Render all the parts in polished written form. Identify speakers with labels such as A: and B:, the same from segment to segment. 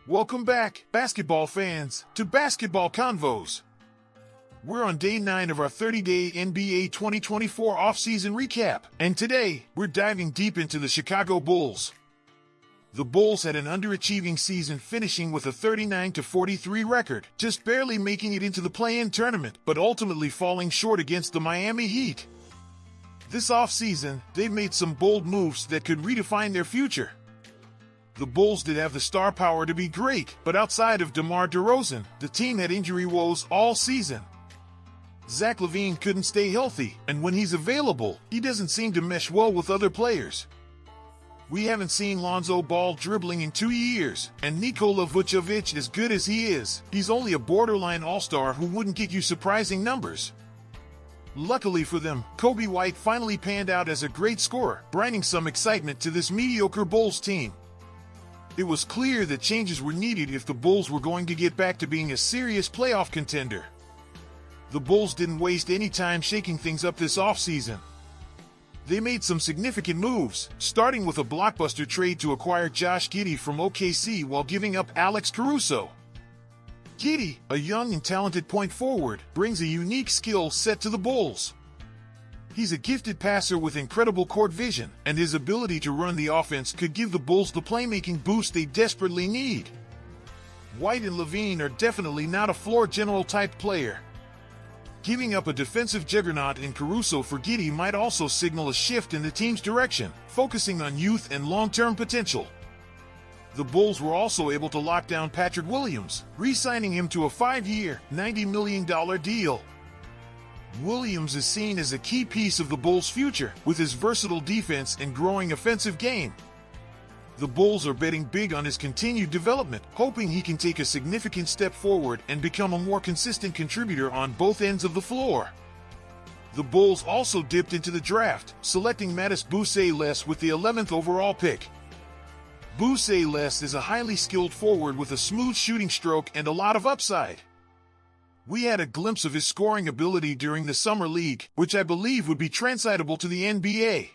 A: Welcome back, basketball fans, to Basketball Convos. We're on day 9 of our 30-day NBA 2024 offseason recap, and today, we're diving deep into the Chicago Bulls. The Bulls had an underachieving season, finishing with a 39-43 record, just barely making it into the play-in tournament, but ultimately falling short against the Miami Heat. This offseason, they've made some bold moves that could redefine their future. The Bulls did have the star power to be great, but outside of DeMar DeRozan, the team had injury woes all season. Zach LaVine couldn't stay healthy, and when he's available, he doesn't seem to mesh well with other players. We haven't seen Lonzo Ball dribbling in 2 years, and Nikola Vucevic, as good as he is, he's only a borderline all-star who wouldn't get you surprising numbers. Luckily for them, Kobe White finally panned out as a great scorer, bringing some excitement to this mediocre Bulls team. It was clear that changes were needed if the Bulls were going to get back to being a serious playoff contender. The Bulls didn't waste any time shaking things up this offseason. They made some significant moves, starting with a blockbuster trade to acquire Josh Giddey from OKC while giving up Alex Caruso. Giddey, a young and talented point forward, brings a unique skill set to the Bulls. He's a gifted passer with incredible court vision, and his ability to run the offense could give the Bulls the playmaking boost they desperately need. White and LaVine are definitely not a floor general type player. Giving up a defensive juggernaut in Caruso for Giddey might also signal a shift in the team's direction, focusing on youth and long-term potential. The Bulls were also able to lock down Patrick Williams, re-signing him to a 5-year, $90 million deal. Williams is seen as a key piece of the Bulls' future, with his versatile defense and growing offensive game. The Bulls are betting big on his continued development, hoping he can take a significant step forward and become a more consistent contributor on both ends of the floor. The Bulls also dipped into the draft, selecting Matisse Thybulle with the 11th overall pick. Thybulle is a highly skilled forward with a smooth shooting stroke and a lot of upside. We had a glimpse of his scoring ability during the Summer League, which I believe would be translatable to the NBA.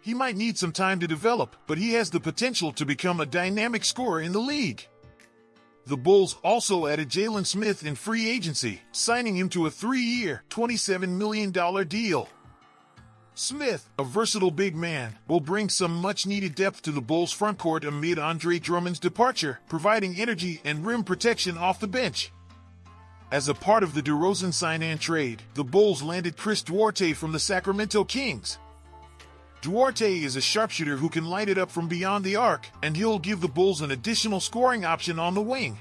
A: He might need some time to develop, but he has the potential to become a dynamic scorer in the league. The Bulls also added Jalen Smith in free agency, signing him to a 3-year, $27 million deal. Smith, a versatile big man, will bring some much-needed depth to the Bulls' frontcourt amid Andre Drummond's departure, providing energy and rim protection off the bench. As a part of the DeRozan sign-and trade, the Bulls landed Chris Duarte from the Sacramento Kings. Duarte is a sharpshooter who can light it up from beyond the arc, and he'll give the Bulls an additional scoring option on the wing.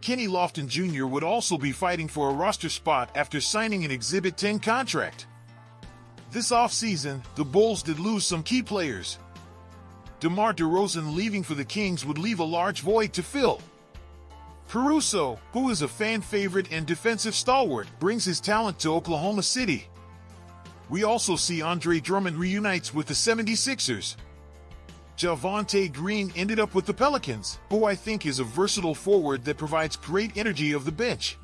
A: Kenny Lofton Jr. would also be fighting for a roster spot after signing an Exhibit 10 contract. This offseason, the Bulls did lose some key players. DeMar DeRozan leaving for the Kings would leave a large void to fill. Caruso, who is a fan favorite and defensive stalwart, brings his talent to Oklahoma City. We also see Andre Drummond reunites with the 76ers. Javonte Green ended up with the Pelicans, who I think is a versatile forward that provides great energy off the bench.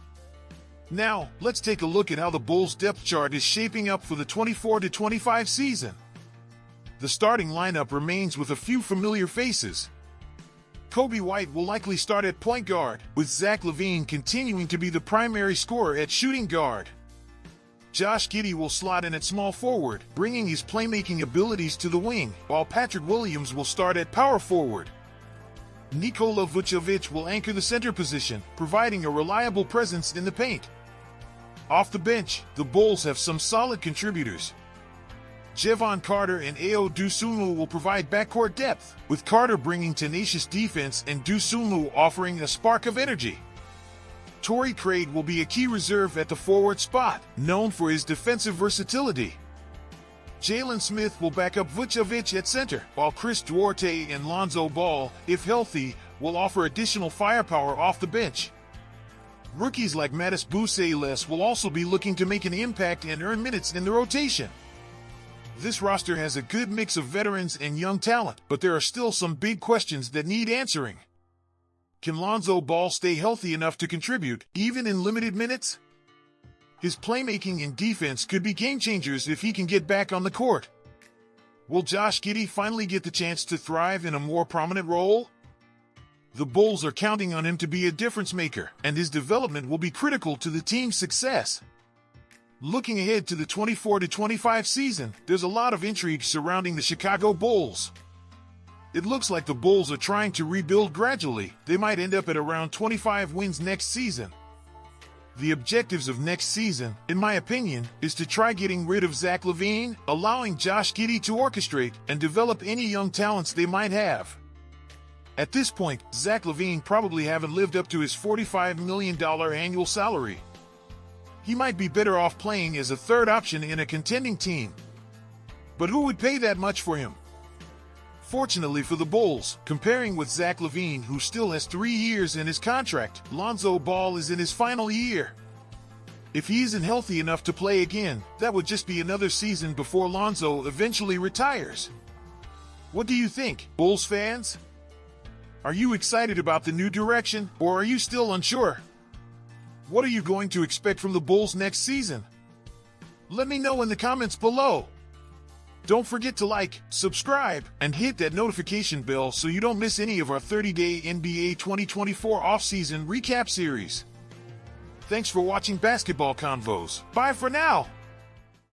A: Now, let's take a look at how the Bulls' depth chart is shaping up for the 24-25 season. The starting lineup remains with a few familiar faces. Kobe White will likely start at point guard, with Zach LaVine continuing to be the primary scorer at shooting guard. Josh Giddey will slot in at small forward, bringing his playmaking abilities to the wing, while Patrick Williams will start at power forward. Nikola Vucevic will anchor the center position, providing a reliable presence in the paint. Off the bench, the Bulls have some solid contributors. Jevon Carter and Ayo Dosunmu will provide backcourt depth, with Carter bringing tenacious defense and Dosunmu offering a spark of energy. Torrey Craig will be a key reserve at the forward spot, known for his defensive versatility. Jalen Smith will back up Vucevic at center, while Chris Duarte and Lonzo Ball, if healthy, will offer additional firepower off the bench. Rookies like Matisse Thybulle will also be looking to make an impact and earn minutes in the rotation. This roster has a good mix of veterans and young talent, but there are still some big questions that need answering. Can Lonzo Ball stay healthy enough to contribute, even in limited minutes? His playmaking and defense could be game changers if he can get back on the court. Will Josh Giddey finally get the chance to thrive in a more prominent role? The Bulls are counting on him to be a difference maker, and his development will be critical to the team's success. Looking ahead to the 24-25 season, there's a lot of intrigue surrounding the Chicago Bulls. It looks like the Bulls are trying to rebuild gradually. They might end up at around 25 wins next season. The objectives of next season, in my opinion, is to try getting rid of Zach LaVine, allowing Josh Giddey to orchestrate and develop any young talents they might have. At this point, Zach LaVine probably haven't lived up to his $45 million annual salary. He might be better off playing as a third option in a contending team. But who would pay that much for him? Fortunately for the Bulls, comparing with Zach LaVine, who still has 3 years in his contract, Lonzo Ball is in his final year. If he isn't healthy enough to play again, that would just be another season before Lonzo eventually retires. What do you think, Bulls fans? Are you excited about the new direction, or are you still unsure? What are you going to expect from the Bulls next season? Let me know in the comments below. Don't forget to like, subscribe, and hit that notification bell so you don't miss any of our 30-day NBA 2024 offseason recap series. Thanks for watching Basketball Convos. Bye for now.